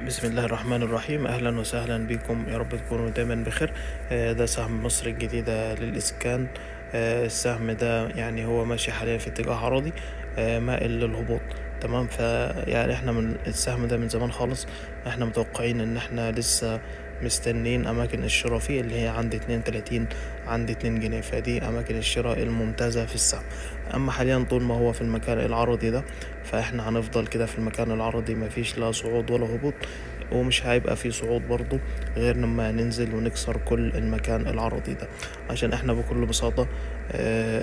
بسم الله الرحمن الرحيم. أهلا وسهلا بكم، يا رب تكونوا دايما بخير. ده سهم مصر الجديدة للإسكان. السهم ده يعني هو ماشي حاليا في اتجاه عرضي مائل للهبوط. تمام، فيعني احنا من السهم ده من زمان خالص احنا متوقعين ان احنا لسه مستنين اماكن الشراء فيه، اللي هي عند 32، عند 2 جنيه. فدي اماكن الشراء الممتازة في السهم. اما حاليا طول ما هو في المكان العرضي ده فاحنا هنفضل كده في المكان العرضي، مفيش لا صعود ولا هبوط، ومش هيبقى فيه صعود برضو غير لما ننزل ونكسر كل المكان العرضي ده. عشان احنا بكل بساطة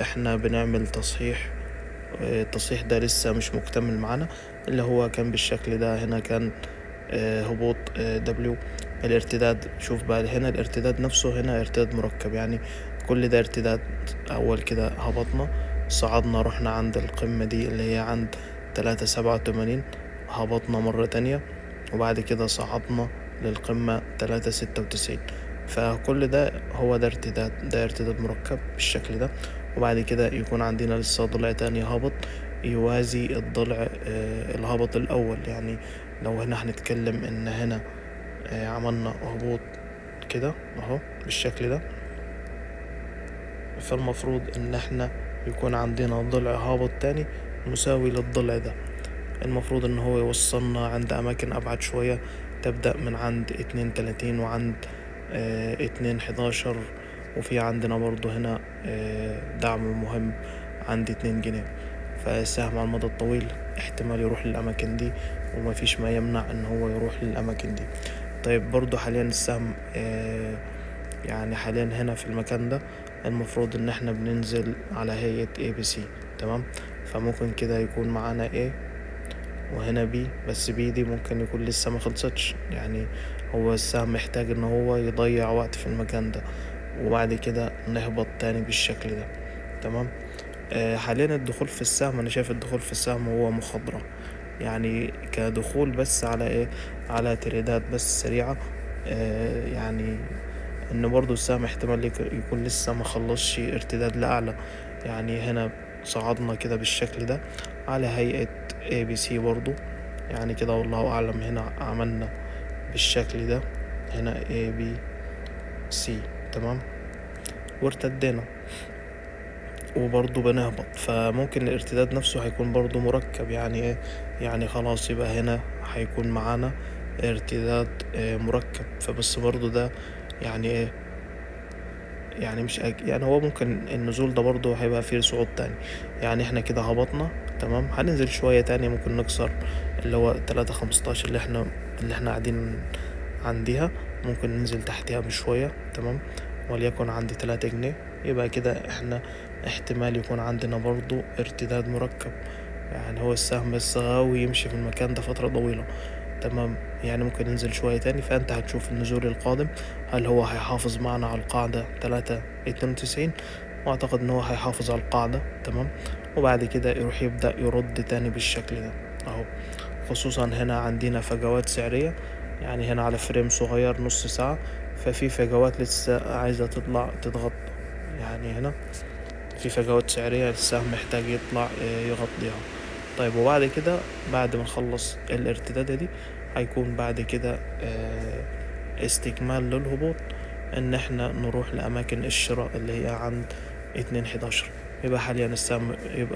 احنا بنعمل تصحيح. التصحيح ده لسه مش مكتمل معانا، اللي هو كان بالشكل ده. هنا كان هبوط دبليو. الارتداد، شوف بقى هنا الارتداد نفسه، هنا ارتداد مركب يعني. كل ده ارتداد. اول كده هبطنا، صعدنا، رحنا عند القمة دي اللي هي عند 3.87، هبطنا مرة تانية، وبعد كده صعدنا للقمة 3.96. فكل ده هو ده ارتداد، ده ارتداد مركب بالشكل ده. وبعد كده يكون عندنا لسه ضلع تاني هابط يوازي الضلع الهابط الأول يعني. لو هنا هنتكلم ان هنا عملنا هبوط كده اهو بالشكل ده، فالمفروض ان احنا يكون عندنا ضلع هابط تاني مساوي للضلع ده. المفروض ان هو يوصلنا عند اماكن ابعد شوية، تبدأ من عند 2.30 وعند 2.11. وفي عندنا برضو هنا دعم مهم عند 2 جنيه. فالسهم على المدى الطويل احتمال يروح للأماكن دي، ومفيش ما يمنع ان هو يروح للأماكن دي. طيب برضو حاليا السهم يعني حاليا هنا في المكان ده المفروض ان احنا بننزل على هيئة ABC. تمام، فممكن كده يكون معانا A وهنا بي، بس بي دي ممكن يكون لسه ما خلصتش يعني. هو السهم محتاج ان هو يضيع وقت في المكان ده، وبعد كده نهبط تاني بالشكل ده. تمام. حاليا الدخول في السهم، انا شايف الدخول في السهم هو مخاطرة يعني، كدخول بس على ايه، على تريدات بس سريعة. يعني ان برضو السهم احتمال يكون لسه ما خلصش ارتداد لاعلى. يعني هنا صعدنا كده بالشكل ده على هيئة ABC برضو يعني كده، والله اعلم. هنا عملنا بالشكل ده، هنا ABC. تمام، وارتدينا وبرضه بنهبط. فممكن الارتداد نفسه هيكون برضه مركب يعني ايه، يعني خلاص يبقى هنا هيكون معانا ارتداد مركب. فبس برضه ده يعني ايه، يعني مش يعني هو ممكن النزول ده برضه هيبقى فيه صعود تاني. يعني احنا كده هبطنا، تمام، هننزل شوية تاني، ممكن نكسر اللي هو 3.15 اللي احنا قاعدين عندها. ممكن ننزل تحتها بشوية، تمام، وليكن عند 3 جنيه. يبقى كده احنا احتمال يكون عندنا برضو ارتداد مركب. يعني هو السهم بس غاوي يمشي في المكان ده فترة طويلة. تمام، يعني ممكن ينزل شوية تاني، فانت هتشوف النزول القادم هل هو هيحافظ معنا على القاعدة 3.92. واعتقد ان هو هيحافظ على القاعدة. تمام، وبعد كده يروح يبدأ يرد تاني بالشكل ده اهو. خصوصا هنا عندنا فجوات سعرية، يعني هنا على فريم صغير نص ساعة، ففي فجوات لسه عايزة تطلع تضغط. يعني هنا في فجوات سعرية السهم محتاج يطلع يغطيها. طيب وبعد كده، بعد ما نخلص الارتدادة دي، هيكون بعد كده استكمال للهبوط، ان احنا نروح لاماكن الشراء اللي هي عند 2.11. يبقى حاليا السهم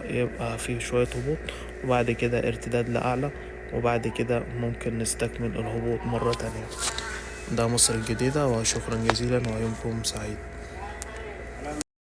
يبقى فيه شوية هبوط، وبعد كده ارتداد لأعلى، وبعد كده ممكن نستكمل الهبوط مرة تانية. ده مصر الجديدة، وشكرا جزيلا ويومكم سعيد.